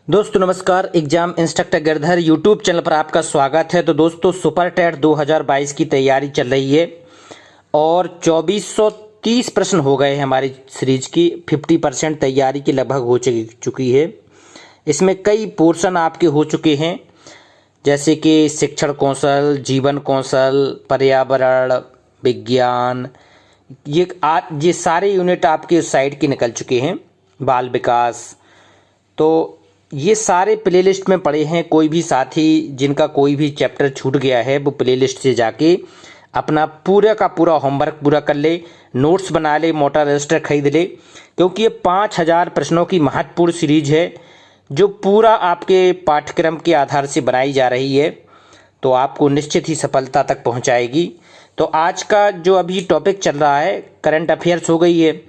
दोस्तों नमस्कार। Exam instructor Girdhar YouTube channel पर आपका स्वागत है। तो दोस्तों सुपर टेट 2022 की तैयारी चल रही है और 2430 प्रश्न हो गए हैं हमारी सीरीज की। 50% तैयारी की लगभग हो चुकी है। इसमें कई पोर्शन आपके हो चुके हैं, जैसे कि शिक्षण कौशल, जीवन कौशल, पर्यावरण विज्ञान, ये सारे यूनिट आपके उस साइड के निकल चुके हैं। बाल विकास, तो ये सारे प्लेलिस्ट में पड़े हैं। कोई भी साथी जिनका कोई भी चैप्टर छूट गया है वो प्लेलिस्ट से जाके अपना पूरा का पूरा होमवर्क पूरा कर ले, नोट्स बना ले, मोटा रजिस्टर खरीद ले, क्योंकि ये 5000 प्रश्नों की महत्वपूर्ण सीरीज है जो पूरा आपके पाठ्यक्रम के आधार से बनाई जा रही है, तो आपको निश्चित ही सफलता तक पहुंचाएगी। तो आज का जो अभी टॉपिक चल रहा है करंट अफेयर्स हो गई है,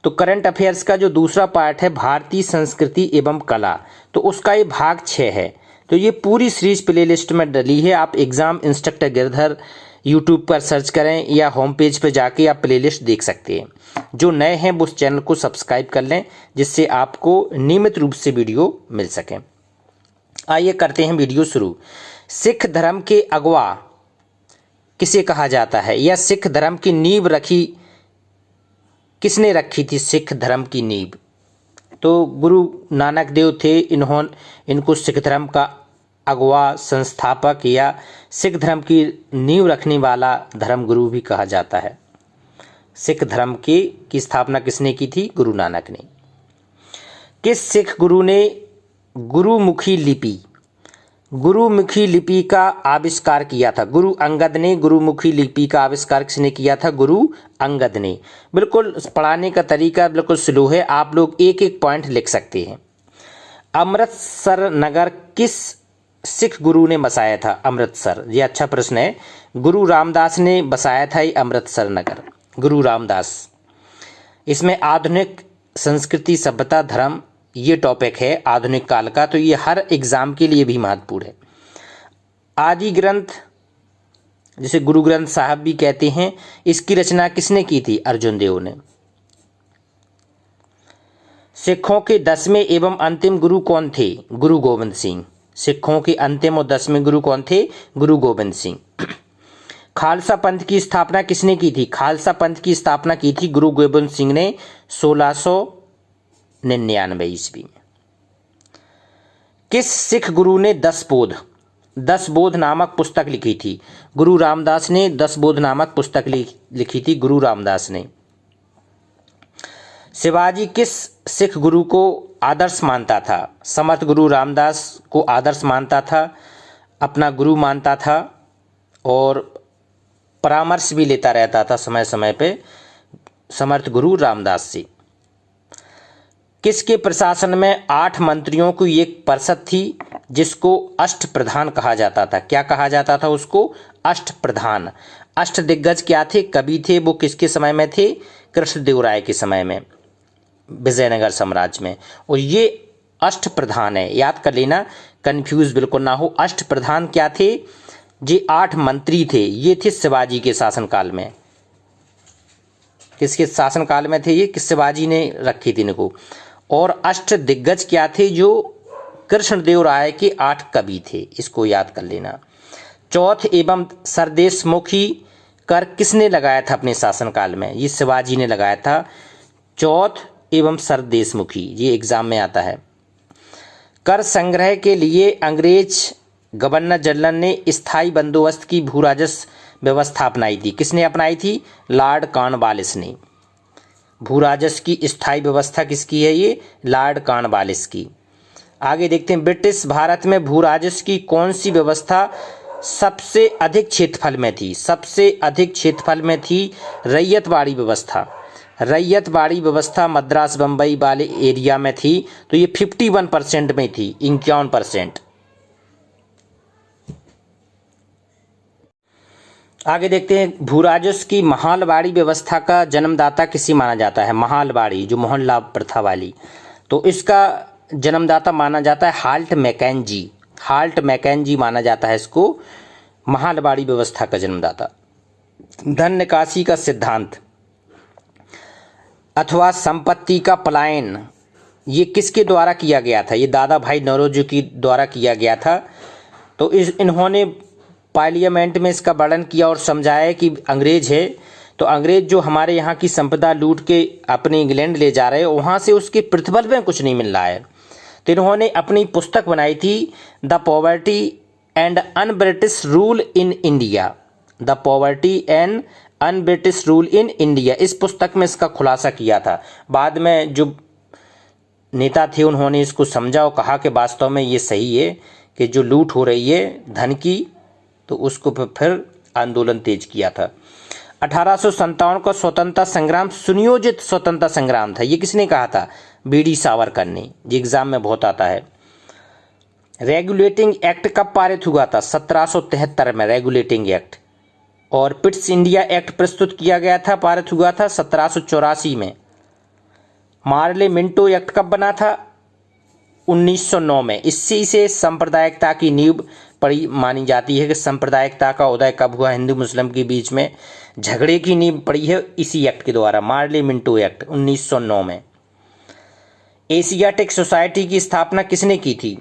तो करंट अफेयर्स का जो दूसरा पार्ट है भारतीय संस्कृति एवं कला, तो उसका ये भाग 6 है। तो ये पूरी सीरीज प्लेलिस्ट में डली है। आप एग्जाम इंस्ट्रक्टर गिरधर यूट्यूब पर सर्च करें या होम पेज पर जाके आप प्लेलिस्ट देख सकते हैं। जो नए हैं वो उस चैनल को सब्सक्राइब कर लें, जिससे आपको नियमित रूप से वीडियो मिल सके। आइए करते हैं वीडियो शुरू। सिख धर्म के अगवा किसे कहा जाता है, या सिख धर्म की नींव किसने रखी थी? सिख धर्म की नींव तो गुरु नानक देव थे। इनको सिख धर्म का अगवा, संस्थापक या सिख धर्म की नींव रखने वाला धर्म गुरु भी कहा जाता है। सिख धर्म की स्थापना किसने की थी? गुरु नानक ने। किस सिख गुरु ने गुरुमुखी लिपि का आविष्कार किया था? गुरु अंगद ने गुरुमुखी लिपि का आविष्कार किसने किया था? गुरु अंगद ने। बिल्कुल पढ़ाने का तरीका बिल्कुल स्लो है, आप लोग एक एक पॉइंट लिख सकते हैं। अमृतसर नगर किस सिख गुरु ने बसाया था? अमृतसर, ये अच्छा प्रश्न है। गुरु रामदास ने बसाया था ये अमृतसर नगर, गुरु रामदास। इसमें आधुनिक संस्कृति सभ्यता धर्म ये टॉपिक है आधुनिक काल का, तो ये हर एग्जाम के लिए भी महत्वपूर्ण है। आदि ग्रंथ जिसे गुरु ग्रंथ साहब भी कहते हैं, इसकी रचना किसने की थी? अर्जुन देव ने। सिखों के 10वें एवं अंतिम गुरु कौन थे? गुरु गोविंद सिंह। सिखों के अंतिम और 10वें गुरु कौन थे? गुरु गोविंद सिंह। खालसा पंथ की स्थापना किसने की थी? खालसा पंथ की स्थापना की थी गुरु गोविंद सिंह ने 1699 ईस्वी में। किस सिख गुरु ने 10 बोध नामक पुस्तक लिखी थी? गुरु रामदास ने 10 बोध नामक पुस्तक लिखी थी, गुरु रामदास ने। शिवाजी किस सिख गुरु को आदर्श मानता था? समर्थ गुरु रामदास को आदर्श मानता था, अपना गुरु मानता था और परामर्श भी लेता रहता था समय समय पे समर्थ गुरु रामदास से। किसके प्रशासन में 8 मंत्रियों की एक परिषद थी जिसको अष्ट प्रधान कहा जाता था? क्या कहा जाता था उसको? अष्ट प्रधान। अष्ट दिग्गज क्या थे? कवि थे। वो किसके समय में थे? कृष्णदेव राय के समय में, विजयनगर साम्राज्य में। और ये अष्ट प्रधान है, याद कर लेना, कंफ्यूज बिल्कुल ना हो। अष्ट प्रधान क्या थे? ये 8 मंत्री थे, ये थे शिवाजी के शासनकाल में। किसके शासनकाल में थे ये? कि शिवाजी ने रखी थी इनको। और अष्ट दिग्गज क्या थे? जो कृष्णदेव राय के 8 कवि थे, इसको याद कर लेना। चौथ एवं सरदेशमुखी कर किसने लगाया था अपने शासनकाल में? ये शिवाजी ने लगाया था। चौथ एवं सरदेशमुखी, ये एग्जाम में आता है। कर संग्रह के लिए अंग्रेज गवर्नर जनरल ने स्थायी बंदोबस्त की भू राजस्व व्यवस्था अपनाई थी। किसने अपनाई थी? लॉर्ड कॉर्नवालिस ने। भू राजस्व की स्थायी व्यवस्था किसकी है? ये लॉर्ड कॉर्नवालिस की। आगे देखते हैं, ब्रिटिश भारत में भू राजस्व की कौन सी व्यवस्था सबसे अधिक क्षेत्रफल में थी? सबसे अधिक क्षेत्रफल में थी रैयतवाड़ी व्यवस्था। रैयतवाड़ी व्यवस्था मद्रास बंबई वाले एरिया में थी, तो ये 51% में थी, 51%। आगे देखते हैं, भू राजस्व की महालवाड़ी व्यवस्था का जन्मदाता किसे माना जाता है? महालवाड़ी, जो मोहल्ला प्रथा वाली, तो इसका जन्मदाता माना जाता है हाल्ट मैकेंजी। हाल्ट मैकेंजी माना जाता है इसको महालवाड़ी व्यवस्था का जन्मदाता। धन निकासी का सिद्धांत अथवा संपत्ति का पलायन ये किसके द्वारा किया गया था? ये दादा भाई नौरोजी के द्वारा किया गया था। तो इन्होंने पार्लियामेंट में इसका वर्णन किया और समझाया कि अंग्रेज है तो अंग्रेज जो हमारे यहाँ की संपदा लूट के अपने इंग्लैंड ले जा रहे हैं, वहाँ से उसके प्रतिफल में कुछ नहीं मिल रहा है। तो इन्होंने अपनी पुस्तक बनाई थी the poverty and un British rule in India, the poverty and un British rule in India. इस पुस्तक में इसका खुलासा किया था। बाद में जो नेता थे उन्होंने इसको समझा और कहा कि वास्तव में ये सही है कि जो लूट हो रही है धन की, तो उसको फिर आंदोलन तेज किया था। 1857 का स्वतंत्रता संग्राम सुनियोजित स्वतंत्रता संग्राम था। ये किसने कहा था? बीडी सावरकर ने। ये एग्जाम में बहुत आता है। रेगुलेटिंग एक्ट कब पारित हुआ था? 1773 में रेगुलेटिंग एक्ट। और पिट्स इंडिया एक्ट प्रस्तुत किया गया था, पारित हुआ था 1784 में। मार्ले मिंटो एक्ट कब बना था? 1909 में। इसी से सांप्रदायिकता की नींव पड़ी मानी जाती है कि सांप्रदायिकता का उदय कब हुआ, हिंदू मुस्लिम के बीच में झगड़े की नींव पड़ी है इसी एक्ट के द्वारा, मार्ले मिंटो एक्ट 1909 में। एशियाटिक सोसाइटी की स्थापना किसने की थी?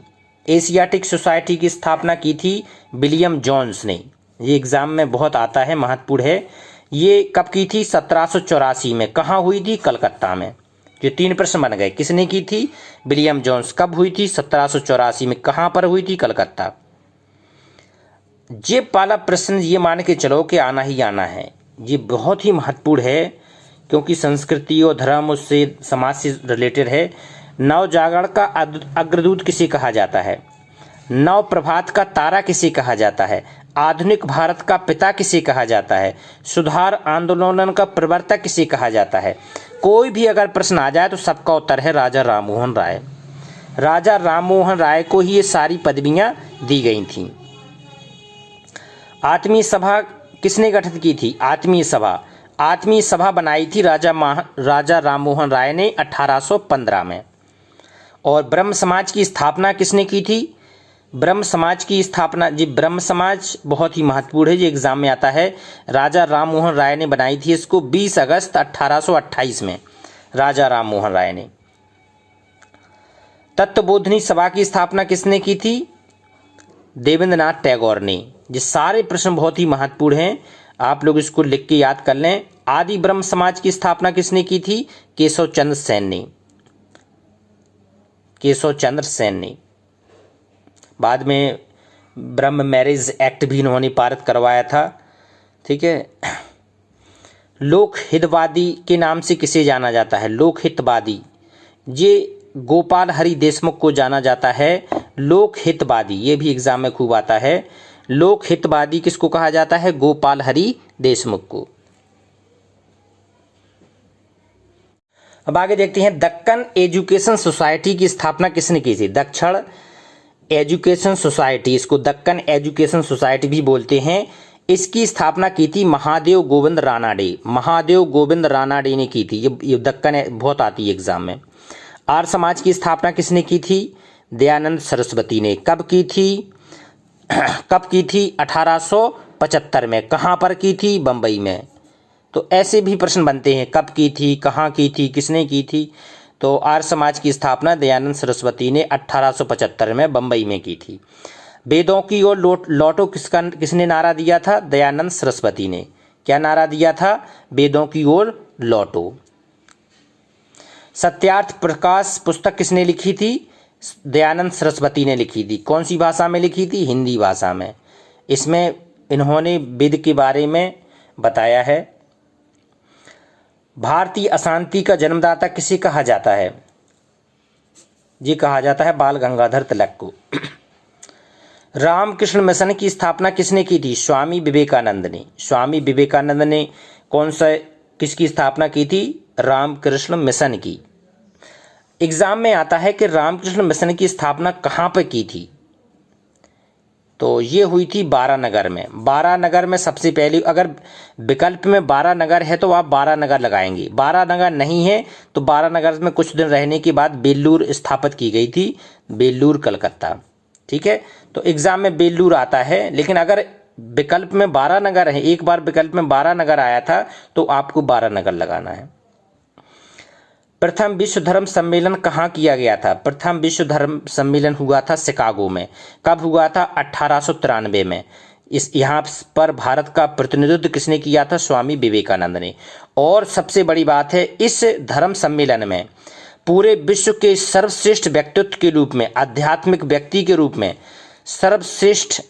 एशियाटिक सोसाइटी की स्थापना की थी विलियम जोन्स ने। ये एग्जाम में बहुत आता है, महत्वपूर्ण है। ये कब की थी? 1784 में। कहाँ हुई थी? कलकत्ता में। जो 3 प्रश्न बन गए। किसने की थी? William Jones. कब हुई थी? 1784 में। कहाँ पर हुई थी? कलकत्ता। ये पहला प्रश्न ये मान के चलो कि आना ही आना है। ये बहुत ही महत्वपूर्ण है क्योंकि संस्कृति और धर्म उससे समाज से रिलेटेड है। नव जागरण का अग्रदूत किसे कहा जाता है? नव प्रभात का तारा किसे कहा जाता है? आधुनिक भारत का पिता किसे कहा जाता है? सुधार आंदोलन का प्रवर्तक किसे कहा जाता है? कोई भी अगर प्रश्न आ जाए तो सबका उत्तर है राजा राममोहन राय। राजा राममोहन राय को ही ये सारी पदवियां दी गई थीं। आत्मीय सभा किसने गठित की थी? आत्मीय सभा बनाई थी राजा राममोहन राय ने 1815 में। और ब्रह्म समाज की स्थापना किसने की थी? ब्रह्म समाज की स्थापना, जी ब्रह्म समाज बहुत ही महत्वपूर्ण है, जो एग्जाम में आता है। राजा राममोहन राय ने बनाई थी इसको 20 अगस्त 1828 में, राजा राममोहन राय ने। तत्वबोधिनी सभा की स्थापना किसने की थी? देवेंद्रनाथ टैगोर ने। ये सारे प्रश्न बहुत ही महत्वपूर्ण हैं, आप लोग इसको लिख के याद कर लें। आदि ब्रह्म समाज की स्थापना किसने की थी? केशव चंद्र सेन ने। केशव चंद्र सेन ने। बाद में ब्रह्म मैरिज एक्ट भी इन्होंने पारित करवाया था। ठीक है। लोक हितवादी के नाम से किसे जाना जाता है? लोक हितवादी, ये गोपाल हरि देशमुख को जाना जाता है। लोक हितवादी, ये भी एग्जाम में खूब आता है। लोक हितवादी किसको कहा जाता है? गोपाल हरि देशमुख को। अब आगे देखते हैं, दक्कन एजुकेशन सोसाइटी की स्थापना किसने की थी? दक्षिण एजुकेशन सोसाइटी, इसको दक्कन एजुकेशन सोसाइटी भी बोलते हैं। इसकी स्थापना की थी महादेव गोविंद रानाडे। महादेव गोविंद रानाडे ने की थी। ये दक्कन बहुत आती है एग्जाम में। आर्य समाज की स्थापना किसने की थी? दयानंद सरस्वती ने। कब की थी? 1875 में। कहाँ पर की थी? बंबई में। तो ऐसे भी प्रश्न बनते हैं, कब की थी, कहाँ की थी, किसने की थी। तो आर्य समाज की स्थापना दयानंद सरस्वती ने 1875 में बंबई में की थी। वेदों की ओर लौटो किसने नारा दिया था? दयानंद सरस्वती ने। क्या नारा दिया था? वेदों की ओर लौटो। सत्यार्थ प्रकाश पुस्तक किसने लिखी थी? दयानंद सरस्वती ने लिखी थी। कौन सी भाषा में लिखी थी? हिंदी भाषा में। इसमें इन्होंने वेद के बारे में बताया है। भारतीय अशांति का जन्मदाता किसे कहा जाता है? जी कहा जाता है बाल गंगाधर तिलक को। रामकृष्ण मिशन की स्थापना किसने की थी? स्वामी विवेकानंद ने। स्वामी विवेकानंद ने किसकी स्थापना की थी? रामकृष्ण मिशन की। एग्जाम में आता है कि रामकृष्ण मिशन की स्थापना कहाँ पर की थी? तो ये हुई थी बारानगर में। बारानगर में सबसे पहले, अगर विकल्प में बारानगर है तो आप बारानगर लगाएंगे। बारानगर नहीं है तो बारानगर में कुछ दिन रहने के बाद बेल्लूर स्थापित की गई थी। बेल्लूर कलकत्ता। ठीक है। तो एग्जाम में बेल्लूर आता है, लेकिन अगर विकल्प में बारानगर है, एक बार विकल्प में बारानगर आया था तो आपको बारानगर लगाना है। प्रथम विश्व धर्म सम्मेलन कहाँ किया गया था? प्रथम विश्व धर्म सम्मेलन हुआ था शिकागो में। कब हुआ था? 1893 में। इस यहाँ पर भारत का प्रतिनिधित्व किसने किया था? स्वामी विवेकानंद ने। और सबसे बड़ी बात है, इस धर्म सम्मेलन में पूरे विश्व के सर्वश्रेष्ठ व्यक्तित्व के रूप में, आध्यात्मिक व्यक्ति के रूप में सर्वश्रेष्ठ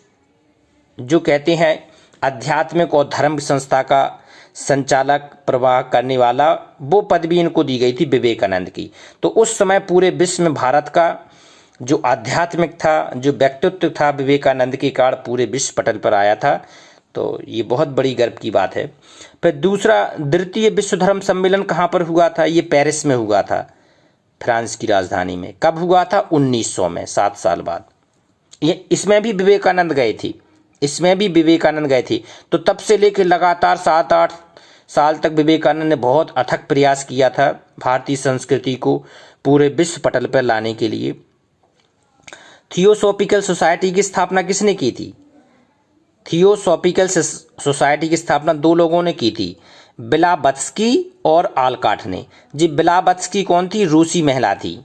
जो कहते हैं आध्यात्मिक और धर्म संस्था का संचालक प्रवाह करने वाला, वो पदवी इनको दी गई थी विवेकानंद की। तो उस समय पूरे विश्व में भारत का जो आध्यात्मिक था, जो व्यक्तित्व था, विवेकानंद के कारण पूरे विश्व पटल पर आया था। तो ये बहुत बड़ी गर्व की बात है। फिर दूसरा, द्वितीय विश्व धर्म सम्मेलन कहाँ पर हुआ था? ये पेरिस में हुआ था, फ्रांस की राजधानी में। कब हुआ था? 1900 में, 7 साल बाद। ये इसमें भी विवेकानंद गए थे, इसमें भी विवेकानंद गए थे। तो तब से लेकर लगातार 7-8 साल तक विवेकानंद ने बहुत अथक प्रयास किया था भारतीय संस्कृति को पूरे विश्व पटल पर लाने के लिए। थियोसॉफिकल सोसाइटी की स्थापना किसने की थी? थियोसॉफिकल सोसाइटी की स्थापना 2 लोगों ने की थी, ब्लावत्स्की और आलकाट ने। जी ब्लावत्स्की कौन थी? रूसी महिला थी।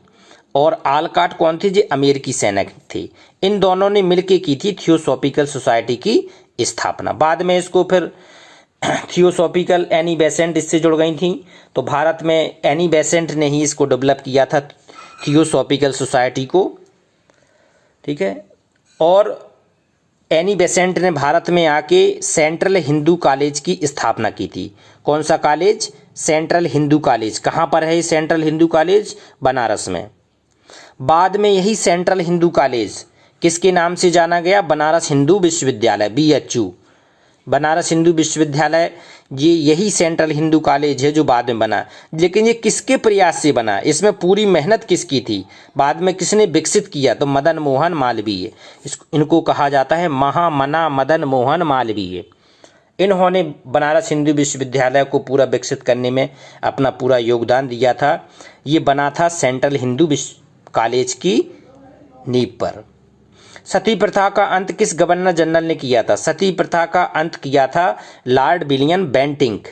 और आलकाट कौन थी? जी अमेरिकी सैनिक थे। इन दोनों ने मिलकर की थी थियोसॉफिकल सोसाइटी की स्थापना। बाद में इसको फिर थियोसॉफिकल एनी बेसेंट इससे जुड़ गई थी। तो भारत में एनी बेसेंट ने ही इसको डेवलप किया था, थियोसॉफिकल सोसाइटी को। ठीक है। और एनी बेसेंट ने भारत में आके सेंट्रल हिंदू कॉलेज की स्थापना की थी। कौन सा कॉलेज? Central Hindu college. कहाँ पर है सेंट्रल हिंदू कॉलेज? बनारस में। बाद में यही सेंट्रल हिंदू कॉलेज किसके नाम से जाना गया? बनारस हिंदू विश्वविद्यालय, BHU, बनारस हिंदू विश्वविद्यालय। ये यही सेंट्रल हिंदू कॉलेज है जो बाद में बना। लेकिन ये किसके प्रयास से बना? इसमें पूरी मेहनत किसकी थी? बाद में किसने विकसित किया? तो मदन मोहन मालवीय। इनको कहा जाता है महामना मदन मोहन मालवीय। इन्होंने बनारस हिंदू विश्वविद्यालय को पूरा विकसित करने में अपना पूरा योगदान दिया था। ये बना था सेंट्रल हिंदू कॉलेज की नींव पर। सती प्रथा का अंत किस गवर्नर जनरल ने किया था? सती प्रथा का अंत किया था Lord William Bentinck.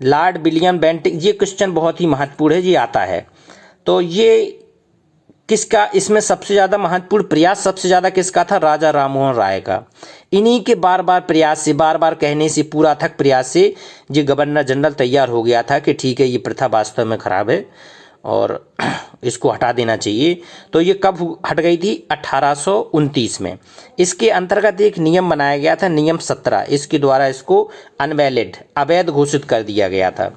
Lord William Bentinck, ये क्वेश्चन बहुत ही महत्वपूर्ण है, ये आता है। तो ये किसका इसमें सबसे ज़्यादा महत्वपूर्ण प्रयास सबसे ज़्यादा किसका था? राजा राममोहन राय का। इन्हीं के बार बार प्रयास से, बार बार कहने से, पूरा थक प्रयास से ये गवर्नर जनरल तैयार हो गया था कि ठीक है ये प्रथा वास्तव में खराब है और इसको हटा देना चाहिए। तो ये कब हट गई थी? 1829 में। इसके अंतर्गत एक नियम बनाया गया था, नियम 17। इसके द्वारा इसको अनवैलिड, अवैध घोषित कर दिया गया था।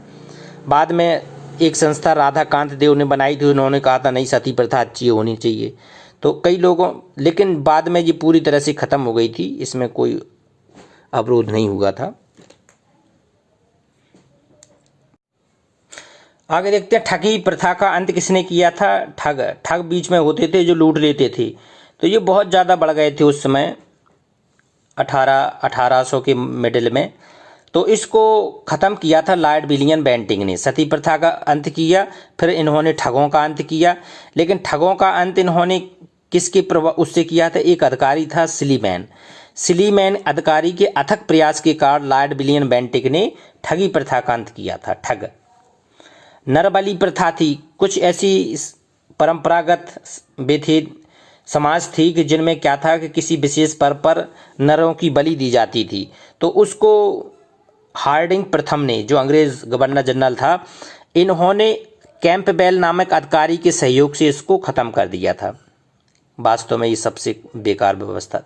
बाद में एक संस्था राधा कांत देव ने बनाई थी, उन्होंने कहा था नहीं सती प्रथा अच्छी होनी चाहिए। तो कई लोगों, लेकिन बाद में ये पूरी तरह से ख़त्म हो गई थी, इसमें कोई अवरोध नहीं हुआ था। आगे देखते हैं, ठगी प्रथा का अंत किसने किया था? ठग बीच में होते थे जो लूट लेते थे। तो ये बहुत ज़्यादा बढ़ गए थे उस समय 1800 के मिडिल में। तो इसको ख़त्म किया था लॉर्ड विलियम बेंटिंक ने। सती प्रथा का अंत किया, फिर इन्होंने ठगों का अंत किया। लेकिन ठगों का अंत इन्होंने किसके प्रभाव उससे किया था? एक अधिकारी था सिलीमैन। सिलीमैन अधिकारी के अथक प्रयास के कारण लॉर्ड विलियम बेंटिक ने ठगी प्रथा का अंत किया था। ठग। नरबली प्रथा थी, कुछ ऐसी परंपरागत थे, समाज थी कि जिनमें क्या था कि किसी विशेष पर्व पर नरों की बलि दी जाती थी। तो उसको हार्डिंग प्रथम ने, जो अंग्रेज गवर्नर जनरल था, इन्होंने कैंपबेल नामक अधिकारी के सहयोग से इसको ख़त्म कर दिया था। वास्तव में ये सबसे बेकार व्यवस्था।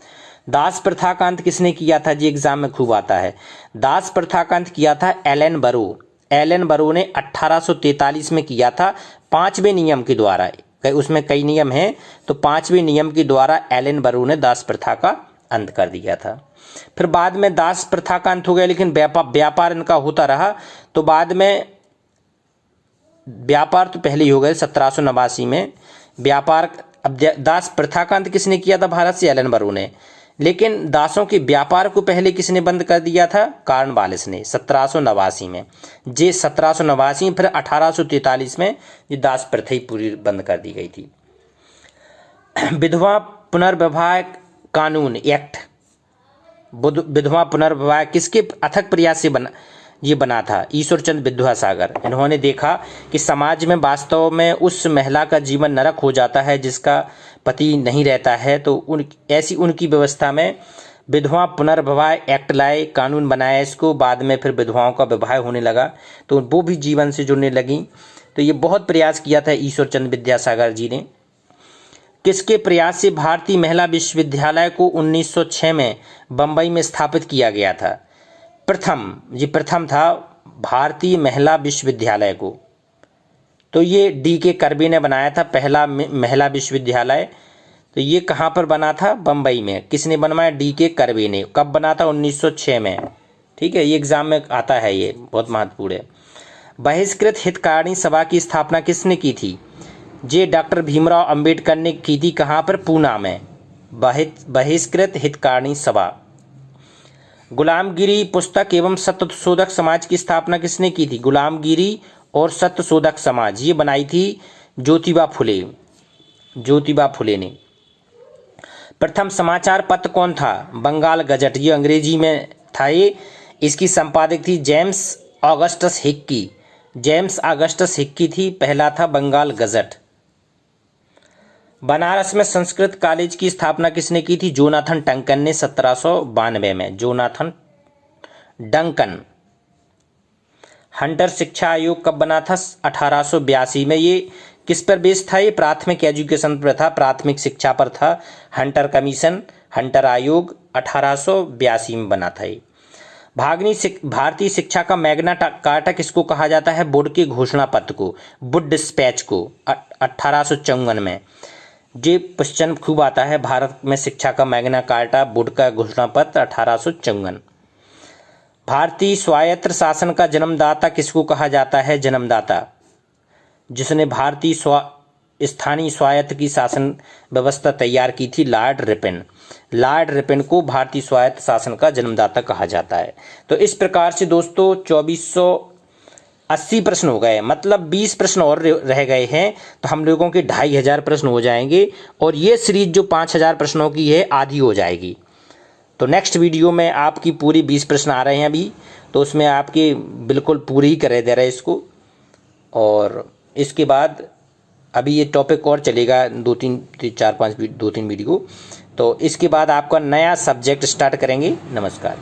दास प्रथा का अंत किसने किया था? जी एग्जाम में खूब आता है। दास प्रथा का अंत किया था एलन बरो। एलन बरो ने 1843 में किया था, 5वें नियम के द्वारा। उसमें कई नियम हैं, तो 5वें नियम के द्वारा एलन बरो ने दास प्रथा का अंत कर दिया था। फिर बाद में दास प्रथा का अंत हो गया, लेकिन व्यापार इनका होता रहा। तो बाद में व्यापार तो पहले ही हो गए 1789 में व्यापार। अब दास प्रथा का अंत किसने किया था? भारत से एलन बरो ने। लेकिन दासों के व्यापार को पहले किसने बंद कर दिया था? कॉर्नवालिस ने 1789 में। जे 1789, फिर 1843 में ये दास प्रथा ही पूरी बंद कर दी गई थी। विधवा पुनर्विवाह कानून एक्ट, विधवा पुनर्विवाह किसके अथक प्रयास से बना? ये बना था ईश्वरचंद विद्यासागर। इन्होंने देखा कि समाज में वास्तव में उस महिला का जीवन नरक हो जाता है जिसका पति नहीं रहता है, तो उनकी व्यवस्था में विधवा पुनर्विवाह एक्ट लाए, कानून बनाया इसको। बाद में फिर विधवाओं का विवाह होने लगा तो वो भी जीवन से जुड़ने लगी। तो ये बहुत प्रयास किया था ईश्वरचंद विद्यासागर जी ने। किसके प्रयास से भारतीय महिला विश्वविद्यालय को 1906 में बंबई में स्थापित किया गया था? प्रथम था भारतीय महिला विश्वविद्यालय को, तो ये D.K. कर्वे ने बनाया था पहला महिला विश्वविद्यालय। तो ये कहाँ पर बना था? बंबई में। किसने बनवाया? D.K. कर्वे ने। कब बना था? 1906 में। ठीक है, ये एग्जाम में आता है, ये बहुत महत्वपूर्ण है। बहिष्कृत हितकारिणी सभा की स्थापना किसने की थी? डॉक्टर भीमराव अंबेडकर ने की थी। कहाँ पर? पूना में। बहिष्कृत हितकारिणी सभा। गुलामगिरी पुस्तक एवं सत्यशोधक समाज की स्थापना किसने की थी? गुलामगिरी और सत्यशोधक समाज ये बनाई थी ज्योतिबा फुले ने। प्रथम समाचार पत्र कौन था? बंगाल गजट। ये अंग्रेजी में था ये। इसकी संपादक थी जेम्स ऑगस्टस हिक्की थी। पहला था बंगाल गजट। बनारस में संस्कृत कॉलेज की स्थापना किसने की थी? जोनाथन डंकन ने 1792 में। Jonathan Duncan. हंटर शिक्षा आयोग कब बना था? 1882 में। ये किस पर बेस्ड था? ये प्राथमिक एजुकेशन पर था, प्राथमिक शिक्षा पर था। हंटर कमीशन, हंटर आयोग 1882 में बना था ये। भारतीय शिक्षा का मैग्ना कार्टा किसको कहा जाता है? वुड के घोषणा पत्र को, वुड डिस्पैच को, 1854 में। ये क्वेश्चन खूब आता है, भारत में शिक्षा का मैग्ना कार्टा, वुड का घोषणा पत्र 1854। भारतीय स्वायत्त शासन का जन्मदाता किसको कहा जाता है? जन्मदाता जिसने भारतीय स्थानीय स्वायत्त की शासन व्यवस्था तैयार की थी, लॉर्ड रिपन को भारतीय स्वायत्त शासन का जन्मदाता कहा जाता है। तो इस प्रकार से दोस्तों 2480 प्रश्न हो गए, मतलब 20 प्रश्न और रह गए हैं, तो हम लोगों के 2500 प्रश्न हो जाएंगे और ये सीरीज जो 5000 प्रश्नों की है आधी हो जाएगी। तो नेक्स्ट वीडियो में आपकी पूरी 20 प्रश्न आ रहे हैं अभी, तो उसमें आपके बिल्कुल पूरी ही करे दे रहे हैं इसको। और इसके बाद अभी ये टॉपिक और चलेगा 2-3 4-5 2-3 वीडियो, तो इसके बाद आपका नया सब्जेक्ट स्टार्ट करेंगे। नमस्कार।